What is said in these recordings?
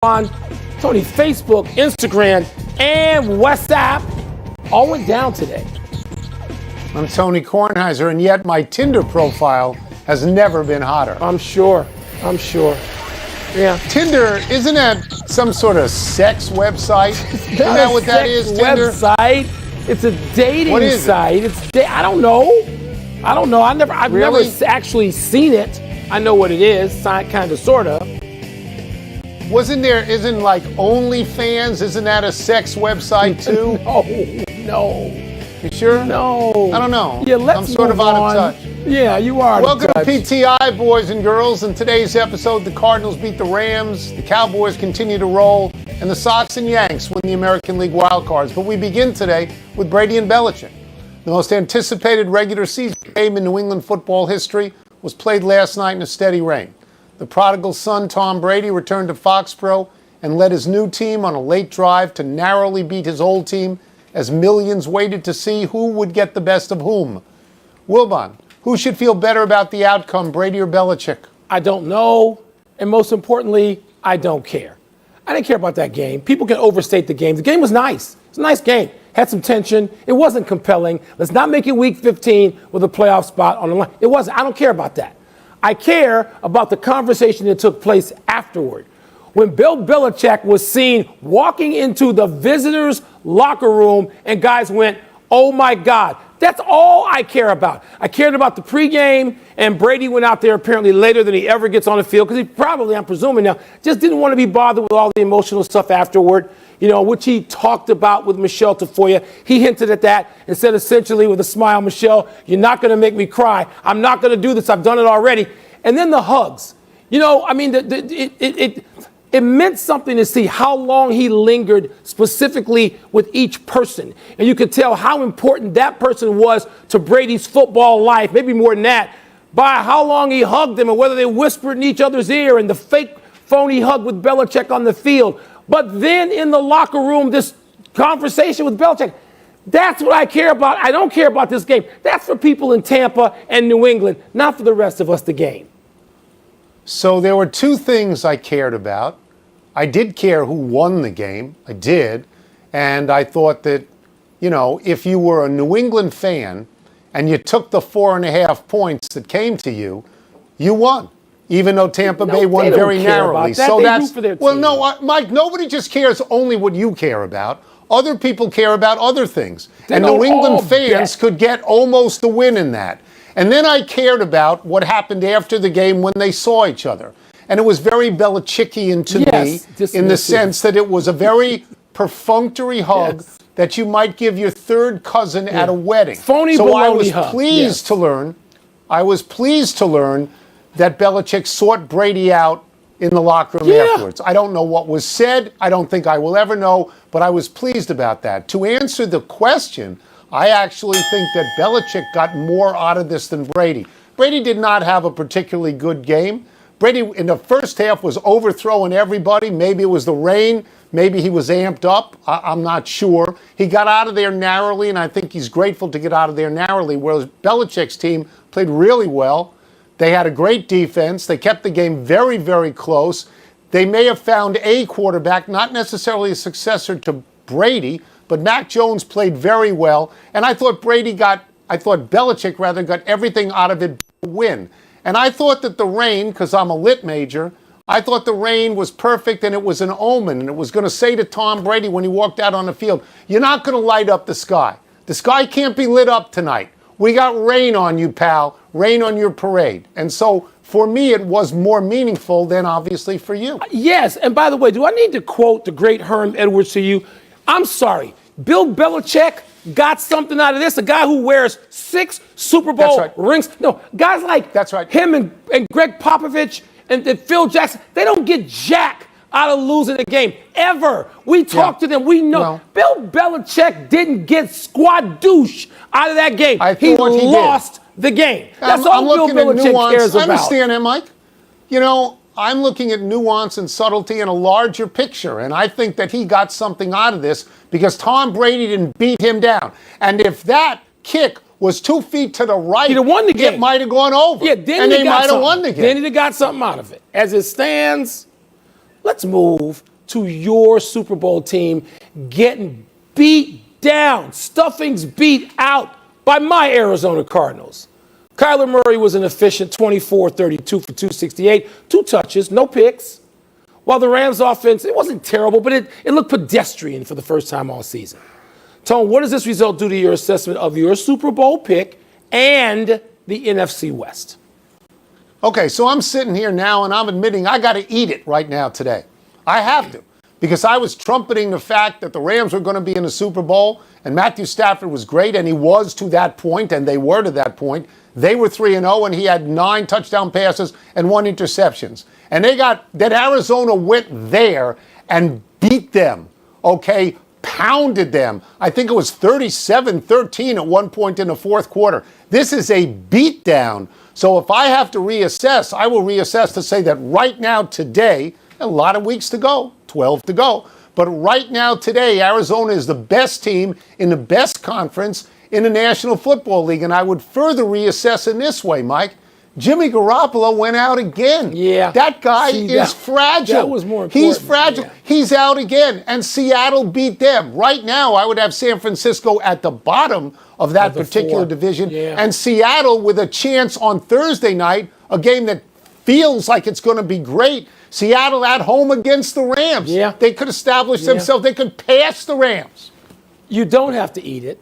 on Tony's Facebook, Instagram, and WhatsApp all went down today. I'm Tony Kornheiser, and yet my Tinder profile has never been hotter. I'm sure. Yeah. Tinder, isn't that some sort of sex website? Isn't that what that is, Tinder? Website. It's a dating site. I don't know. I've never actually seen it. I know what it is, kind of, sort of. Isn't like OnlyFans, isn't that a sex website too? No. You sure? No. I don't know. Yeah, let's I'm sort of out of touch. Yeah, you are. Welcome to PTI, boys and girls. In today's episode, the Cardinals beat the Rams, the Cowboys continue to roll, and the Sox and Yanks win the American League wildcards. But we begin today with Brady and Belichick. The most anticipated regular season game in New England football history was played last night in a steady rain. The prodigal son, Tom Brady, returned to Foxborough and led his new team on a late drive to narrowly beat his old team as millions waited to see who would get the best of whom. Wilbon, who should feel better about the outcome, Brady or Belichick? I don't know, and most importantly, I don't care. I didn't care about that game. People can overstate the game. The game was nice. It's a nice game. Had some tension. It wasn't compelling. Let's not make it week 15 with a playoff spot on the line. It wasn't. I don't care about that. I care about the conversation that took place afterward. When Bill Belichick was seen walking into the visitors' locker room and guys went, "Oh my God." That's all I care about. I cared about the pregame, and Brady went out there apparently later than he ever gets on the field because he probably, I'm presuming now, just didn't want to be bothered with all the emotional stuff afterward, which he talked about with Michelle Tafoya. He hinted at that and said essentially with a smile, "Michelle, you're not going to make me cry. I'm not going to do this. I've done it already." And then the hugs. It meant something to see how long he lingered specifically with each person. And you could tell how important that person was to Brady's football life, maybe more than that, by how long he hugged them and whether they whispered in each other's ear and the fake phony hug with Belichick on the field. But then in the locker room, this conversation with Belichick, that's what I care about. I don't care about this game. That's for people in Tampa and New England, not for the rest of us, the game. So there were two things I cared about. I did care who won the game. I did. And I thought that, if you were a New England fan and you took the 4.5 points that came to you, you won. Even though Tampa Bay won very narrowly. So that's for their team. Mike, nobody just cares only what you care about. Other people care about other things. And New England fans could get almost the win in that. And then I cared about what happened after the game when they saw each other. And it was very Belichickian to me in the sense that it was a very perfunctory hug that you might give your third cousin at a wedding. Phony so I was hug. pleased to learn that Belichick sought Brady out in the locker room afterwards. I don't know what was said. I don't think I will ever know, but I was pleased about that. To answer the question, I actually think that Belichick got more out of this than Brady. Brady did not have a particularly good game. Brady, in the first half, was overthrowing everybody. Maybe it was the rain. Maybe he was amped up. I'm not sure. He got out of there narrowly, and I think he's grateful to get out of there narrowly, whereas Belichick's team played really well. They had a great defense. They kept the game very, very close. They may have found a quarterback, not necessarily a successor to Brady, but Mac Jones played very well. And I thought Belichick got everything out of it to win. And I thought that the rain, because I'm a lit major, I thought the rain was perfect and it was an omen. And it was going to say to Tom Brady when he walked out on the field, "You're not going to light up the sky. The sky can't be lit up tonight. We got rain on you, pal. Rain on your parade." And so for me, it was more meaningful than obviously for you. Yes. And by the way, do I need to quote the great Herm Edwards to you? I'm sorry. Bill Belichick got something out of this. A guy who wears 6 Super Bowl rings. No, guys like him and Greg Popovich and Phil Jackson, they don't get jack out of losing a game, ever. We talk to them. We know. Well, Bill Belichick didn't get squad douche out of that game. He lost the game. That's all Bill Belichick cares about. I understand that, Mike. I'm looking at nuance and subtlety in a larger picture, and I think that he got something out of this because Tom Brady didn't beat him down. And if that kick was 2 feet to the right, he'd have won the game. It might have gone over. Yeah, then they might have won the game. Then he'd have got something out of it. As it stands, let's move to your Super Bowl team getting beat down, stuffings beat out by my Arizona Cardinals. Kyler Murray was an efficient 24-32 for 268, 2 touches, no picks. While the Rams offense, it wasn't terrible, but it looked pedestrian for the first time all season. Tone, what does this result do to your assessment of your Super Bowl pick and the NFC West? Okay, so I'm sitting here now and I'm admitting I got to eat it right now today. I have to, because I was trumpeting the fact that the Rams were going to be in the Super Bowl, and Matthew Stafford was great, and he was to that point, and they were to that point. They were 3-0, and he had 9 touchdown passes and 1 interceptions. And that Arizona went there and beat them, okay? Pounded them. I think it was 37-13 at one point in the fourth quarter. This is a beatdown. So if I have to reassess, I will reassess to say that right now, today, a lot of weeks to go, 12 to go, but right now, today, Arizona is the best team in the best conference in the National Football League. And I would further reassess in this way, Mike. Jimmy Garoppolo went out again. Yeah. That guy is fragile. That was more important. He's fragile. Yeah. He's out again. And Seattle beat them. Right now, I would have San Francisco at the bottom of that particular division. Yeah. And Seattle with a chance on Thursday night, a game that feels like it's going to be great. Seattle at home against the Rams. Yeah. They could establish themselves. They could pass the Rams. You don't have to eat it.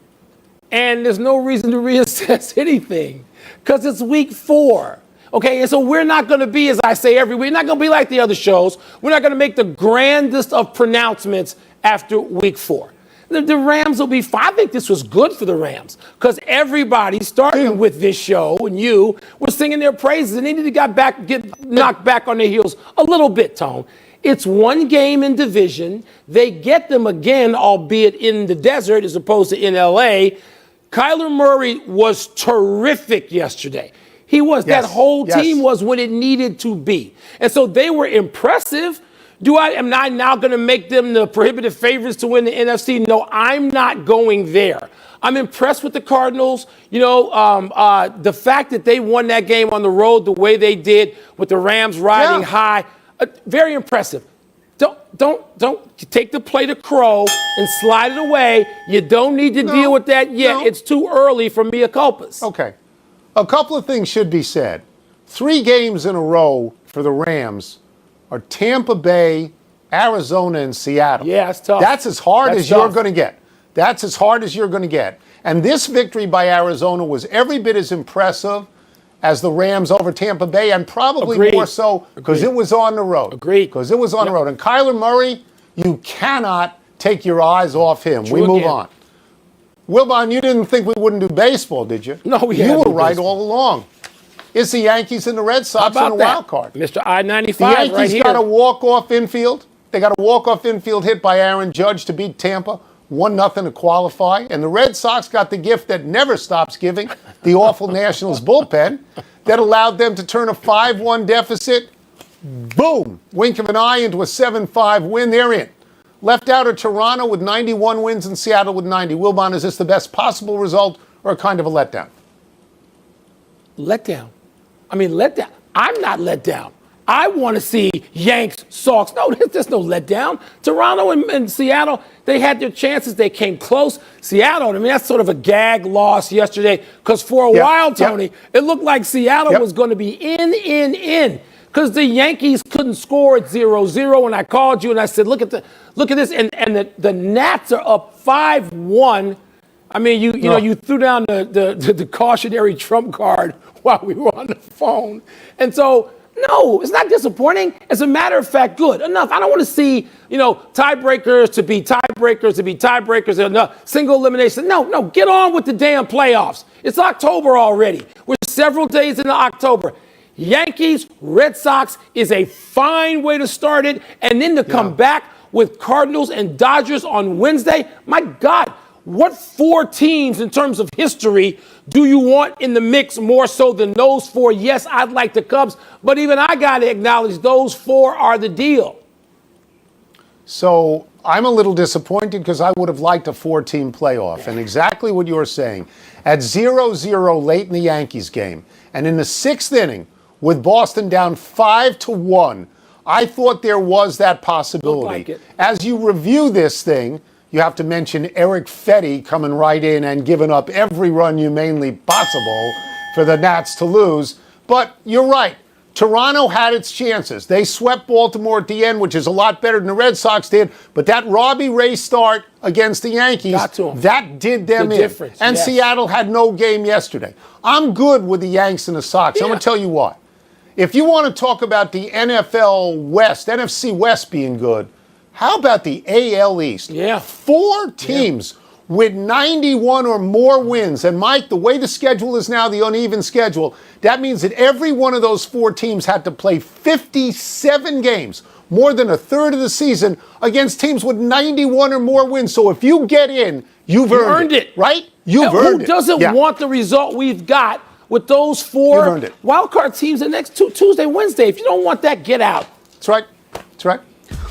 And there's no reason to reassess anything because it's week 4. Okay, and so we're not going to be, as I say every week, not going to be like the other shows. We're not going to make the grandest of pronouncements after week 4. The Rams will be fine. I think this was good for the Rams because everybody, starting with this show and you, were singing their praises and they needed to get knocked back on their heels a little bit, Tone. It's one game in division. They get them again, albeit in the desert as opposed to in L.A. Kyler Murray was terrific yesterday. He was. Yes. That whole team was what it needed to be. And so they were impressive. Am I now going to make them the prohibitive favorites to win the NFC? No, I'm not going there. I'm impressed with the Cardinals. You know, the fact that they won that game on the road the way they did with the Rams riding high, very impressive. Don't take the play to Crow and slide it away. You don't need to deal with that yet. No. It's too early for mea culpas. Okay. A couple of things should be said. 3 games in a row for the Rams are Tampa Bay, Arizona, and Seattle. Yeah, it's tough. That's as hard as you're going to get. That's as hard as you're going to get. And this victory by Arizona was every bit as impressive as the Rams over Tampa Bay, and probably more so because it was on the road. Agreed. Because it was on the road. And Kyler Murray, you cannot take your eyes off him. We move on. Wilbon, you didn't think we wouldn't do baseball, did you? No, we You were right all along. It's the Yankees and the Red Sox in the wild card. Mr. I-95 the Yankees got a walk-off infield. They got a walk-off infield hit by Aaron Judge to beat Tampa. 1-0 to qualify. And the Red Sox got the gift that never stops giving, the awful Nationals bullpen, that allowed them to turn a 5-1 deficit, boom, wink of an eye, into a 7-5 win. They're in. Left out of Toronto with 91 wins and Seattle with 90. Wilbon, is this the best possible result or a kind of a letdown? Letdown. Letdown. I'm not let down. I want to see Yanks, Sox. No, there's no letdown. Toronto and Seattle, they had their chances. They came close. Seattle, that's sort of a gag loss yesterday because for a while, Tony, it looked like Seattle was going to be in. Because the Yankees couldn't score at 0-0, and I called you and I said, look at this, and the Nats are up 5-1. You threw down the cautionary trump card while we were on the phone, and so no, it's not disappointing. As a matter of fact, good enough. I don't want to see tiebreakers to be tiebreakers, and single elimination. No, get on with the damn playoffs. It's October already. We're several days into October. Yankees, Red Sox is a fine way to start it. And then to come back with Cardinals and Dodgers on Wednesday. My God, what 4 teams in terms of history do you want in the mix more so than those 4? Yes, I'd like the Cubs, but even I got to acknowledge those 4 are the deal. So I'm a little disappointed because I would have liked a 4-team playoff. And exactly what you're saying. At 0-0 late in the Yankees game, and in the 6th inning, with Boston down 5-1, I thought there was that possibility. Like it. As you review this thing, you have to mention Eric Fetty coming right in and giving up every run humanly possible for the Nats to lose. But you're right. Toronto had its chances. They swept Baltimore at the end, which is a lot better than the Red Sox did. But that Robbie Ray start against the Yankees, that did them in. Difference, and yes. Seattle had no game yesterday. I'm good with the Yanks and the Sox. I'm going to tell you what. If you want to talk about the NFL West, NFC West being good, how about the AL East? Yeah. 4 teams with 91 or more wins. And Mike, the way the schedule is now, the uneven schedule, that means that every one of those 4 teams had to play 57 games, more than a third of the season, against teams with 91 or more wins. So if you get in, you've earned it. Right? You've earned it. Who doesn't want the result we've got with those 4 wildcard teams the next Tuesday, Wednesday? If you don't want that, get out. That's right. That's right.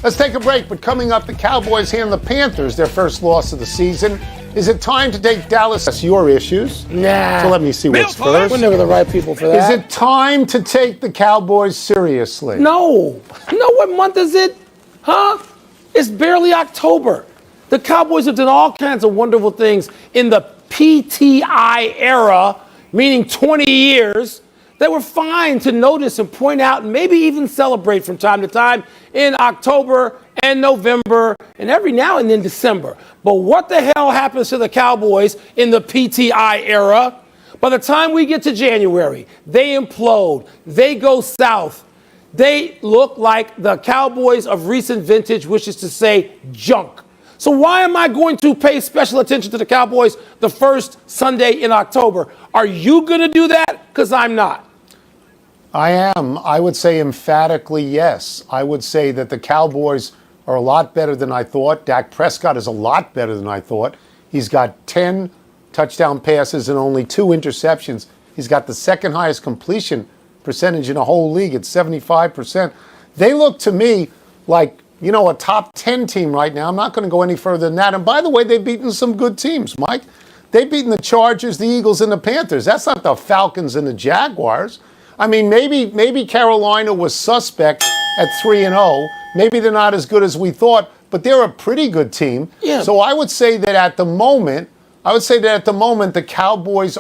Let's take a break, but coming up, the Cowboys hand the Panthers their first loss of the season. Is it time to take Dallas? That's your issues. Nah. So let me see what's first. We're never the right people for that. Is it time to take the Cowboys seriously? No. No, what month is it? Huh? It's barely October. The Cowboys have done all kinds of wonderful things in the PTI era, meaning 20 years. They were fine to notice and point out and maybe even celebrate from time to time in October and November and every now and then December. But what the hell happens to the Cowboys in the PTI era? By the time we get to January, they implode. They go south. They look like the Cowboys of recent vintage, which is to say junk. So why am I going to pay special attention to the Cowboys the first Sunday in October? Are you going to do that? Because I'm not. I am. I would say emphatically yes. I would say that the Cowboys are a lot better than I thought. Dak Prescott is a lot better than I thought. He's got 10 touchdown passes and only 2 interceptions. He's got the second highest completion percentage in the whole league at 75%. They look to me like, you know, a top 10 team right now. I'm not going to go any further than that. And by the way, they've beaten some good teams, Mike. They've beaten the Chargers, the Eagles, and the Panthers. That's not the Falcons and the Jaguars. I mean, maybe Carolina was suspect at 3-0. Maybe they're not as good as we thought, but they're a pretty good team. Yeah. So I would say that at the moment, the Cowboys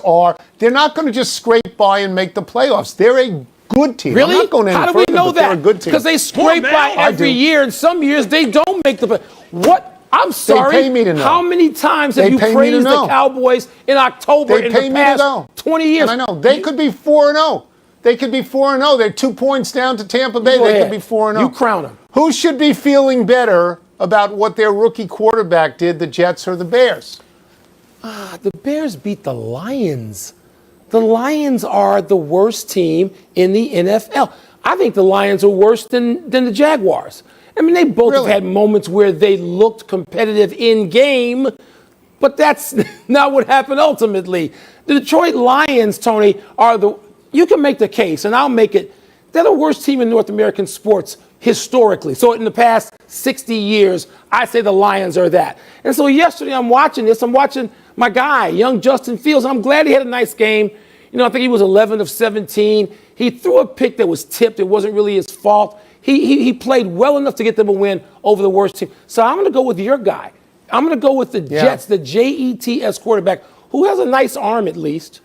they're not going to just scrape by and make the playoffs. They're a good team. Really? I'm not going any How do further, we know but that? they're a good team. Because they scrape by every year, and some years they don't make the playoffs. What? I'm sorry. They pay me to know. How many times have you praised the Cowboys in October in the past 20 years? And I know. They could be 4-0. They could be 4-0. They're 2 points down to Tampa Bay. They could be 4-0. You crown them. Who should be feeling better about what their rookie quarterback did, the Jets or the Bears? The Bears beat the Lions. The Lions are the worst team in the NFL. I think the Lions are worse than the Jaguars. I mean, they both have had moments where they looked competitive in game, but that's not what happened ultimately. The Detroit Lions, Tony, you can make the case, and I'll make it, they're the worst team in North American sports historically. So in the past 60 years, I say the Lions are that. And so yesterday I'm watching my guy, young Justin Fields. I'm glad he had a nice game. You know, I think he was 11 of 17. He threw a pick that was tipped. It wasn't really his fault. He played well enough to get them a win over the worst team. So I'm going to go with your guy. I'm going to go with the Jets, the Jets quarterback, who has a nice arm at least.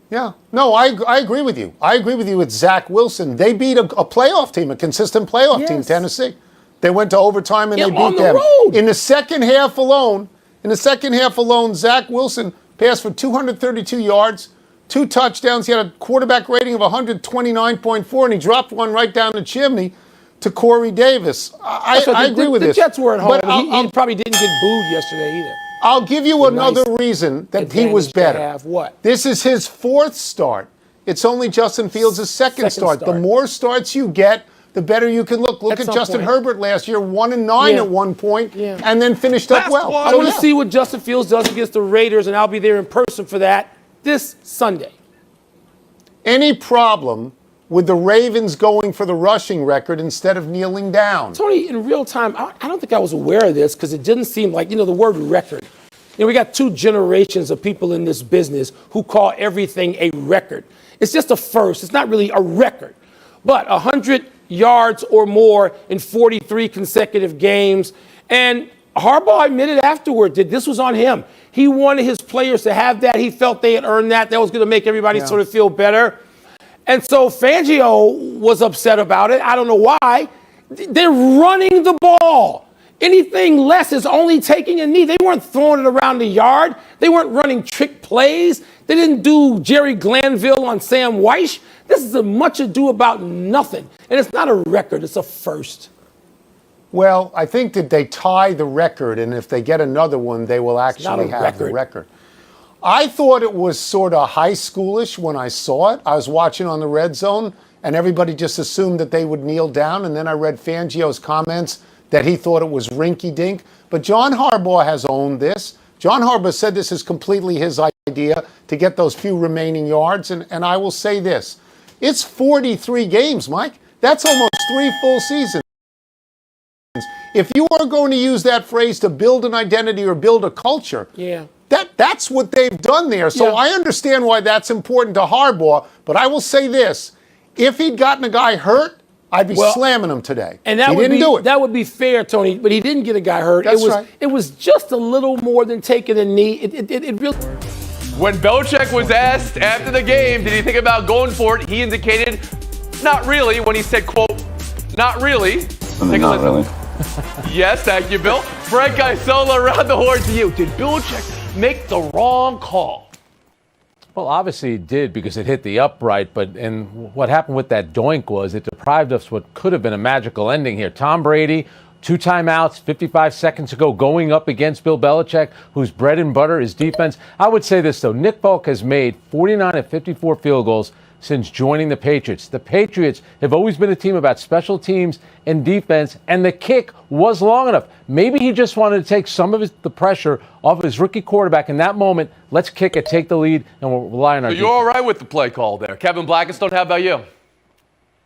Yeah. No, I agree with you. I agree with you with Zach Wilson. They beat a playoff team, a consistent playoff team, Tennessee. They went to overtime and they beat them. In the second half alone, Zach Wilson passed for 232 yards, 2 touchdowns. He had a quarterback rating of 129.4, and he dropped one right down the chimney to Corey Davis. I agree with this. The Jets were at home. But he probably didn't get booed yesterday either. I'll give you another reason that he was better. What? This is his 4th start. It's only Justin Fields' second start. The more starts you get, the better you can look. Look at Justin Herbert last year, 1-9 at one point, and then finished up well. I want to see what Justin Fields does against the Raiders, and I'll be there in person for that this Sunday. Any problem with the Ravens going for the rushing record instead of kneeling down? Tony, in real time, I don't think I was aware of this because it didn't seem like, the word record. We got 2 generations of people in this business who call everything a record. It's just a first. It's not really a record. But 100 yards or more in 43 consecutive games. And Harbaugh admitted afterward that this was on him. He wanted his players to have that. He felt they had earned that. That was going to make everybody sort of feel better. And so Fangio was upset about it. I don't know why. They're running the ball. Anything less is only taking a knee. They weren't throwing it around the yard. They weren't running trick plays. They didn't do Jerry Glanville on Sam Weish. This is a much ado about nothing. And it's not a record. It's a first. Well, I think that they tie the record, and if they get another one, they will actually have the record. I thought it was sort of high schoolish when I saw it. I was watching on the Red Zone, and everybody just assumed that they would kneel down, and then I read Fangio's comments that he thought it was rinky-dink. But John Harbaugh has owned this. John Harbaugh said this is completely his idea to get those few remaining yards, and I will say this. It's 43 games, Mike. That's almost 3 full seasons. If you are going to use that phrase to build an identity or build a culture, that's what they've done there. So I understand why that's important to Harbaugh, but I will say this. If he'd gotten a guy hurt, I'd be slamming him today. And that he didn't do it. That would be fair, Tony, but he didn't get a guy hurt. That's right. It was just a little more than taking a knee. It really... When Belichick was asked after the game, did he think about going for it, he indicated, not really, when he said, quote, not really. Not really. Yes, thank you, Bill. Frank Isola, around the horn to you. Did Belichick make the wrong call? Well, obviously it did because it hit the upright, and what happened with that doink was it deprived us what could have been a magical ending here. Tom Brady, 2 timeouts, 55 seconds ago, going up against Bill Belichick, whose bread and butter is defense. I would say this, though. Nick Folk has made 49 of 54 field goals since joining the Patriots. The Patriots have always been a team about special teams and defense, and the kick was long enough. Maybe he just wanted to take some of the pressure off of his rookie quarterback in that moment. Let's kick it, take the lead, and we'll rely on our defense. You're all right with the play call there. Kevin Blackistone, how about you?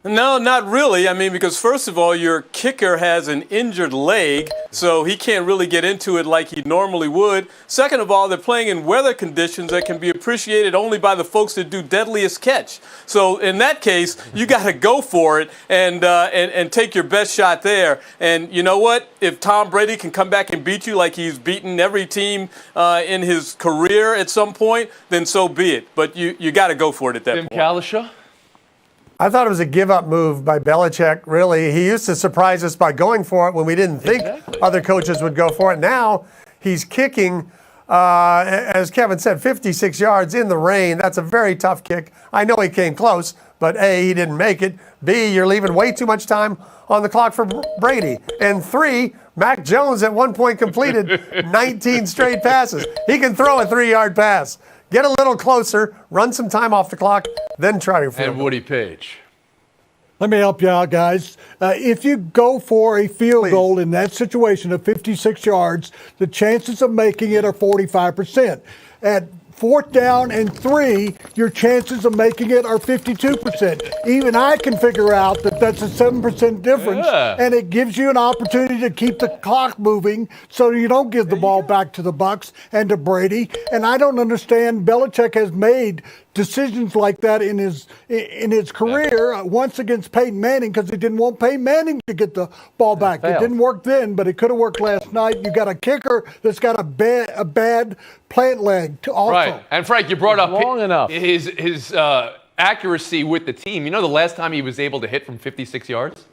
No, not really. I mean, because first of all, your kicker has an injured leg, so he can't really get into it like he normally would. Second of all, they're playing in weather conditions that can be appreciated only by the folks that do deadliest catch. So in that case, you got to go for it and take your best shot there. And you know what? If Tom Brady can come back and beat you like he's beaten every team in his career at some point, then so be it. But you got to go for it at that point. Tim Kalisha? I thought it was a give-up move by Belichick, really. He used to surprise us by going for it when we didn't think other coaches would go for it. Now he's kicking, as Kevin said, 56 yards in the rain. That's a very tough kick. I know he came close, but A, he didn't make it. B, you're leaving way too much time on the clock for Brady. And 3, Mac Jones at one point completed 19 straight passes. He can throw a 3-yard pass. Get a little closer, run some time off the clock, then try your field And Woody Page. Let me help you out, guys. If you go for a field goal in that situation of 56 yards, the chances of making it are 45%. At 4th down and 3, your chances of making it are 52%. Even I can figure out that that's a 7% difference, and it gives you an opportunity to keep the clock moving so you don't give the ball back to the Bucs and to Brady. And I don't understand. Belichick has made decisions like that in his career, once against Peyton Manning, because he didn't want Peyton Manning to get the ball back. It didn't work then, but it could have worked last night. You got a kicker that's got a bad plant leg also. Right. And Frank, you brought up long enough. his accuracy with the team. You know the last time he was able to hit from 56 yards?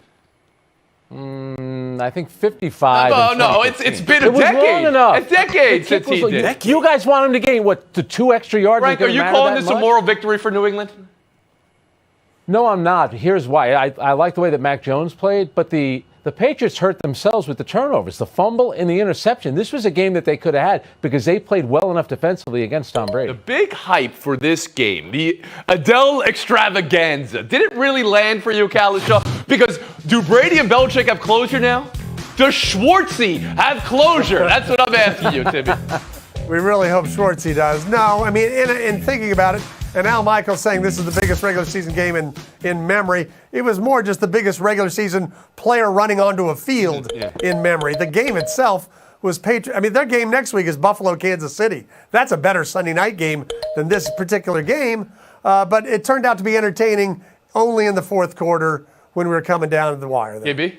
I think 55. No, it's been a it was decade. Long enough. A decade since he did. You guys want him to gain, the 2 extra yards? Frank, are you calling this a moral victory for New England? No, I'm not. Here's why. I like the way that Mac Jones played, but the Patriots hurt themselves with the turnovers, the fumble and the interception. This was a game that they could have had because they played well enough defensively against Tom Brady. The big hype for this game, the Adele extravaganza, did it really land for you, Kalisha? Because do Brady and Belichick have closure now? Does Schwartzy have closure? That's what I'm asking you, Timmy. We really hope Schwartzy does. No, I mean, in thinking about it, and Al Michaels saying this is the biggest regular season game in memory, it was more just the biggest regular season player running onto a field in memory. The game itself was their game next week is Buffalo, Kansas City. That's a better Sunday night game than this particular game, but it turned out to be entertaining only in the 4th quarter when we were coming down to the wire there. KB?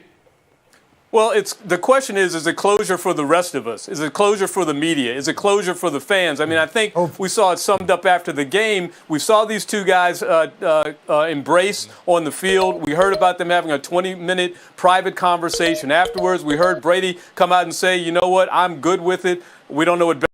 Well, the question is it closure for the rest of us? Is it closure for the media? Is it closure for the fans? I mean, I think we saw it summed up after the game. We saw these two guys embrace on the field. We heard about them having a 20-minute private conversation afterwards. We heard Brady come out and say, you know what, I'm good with it. We don't know what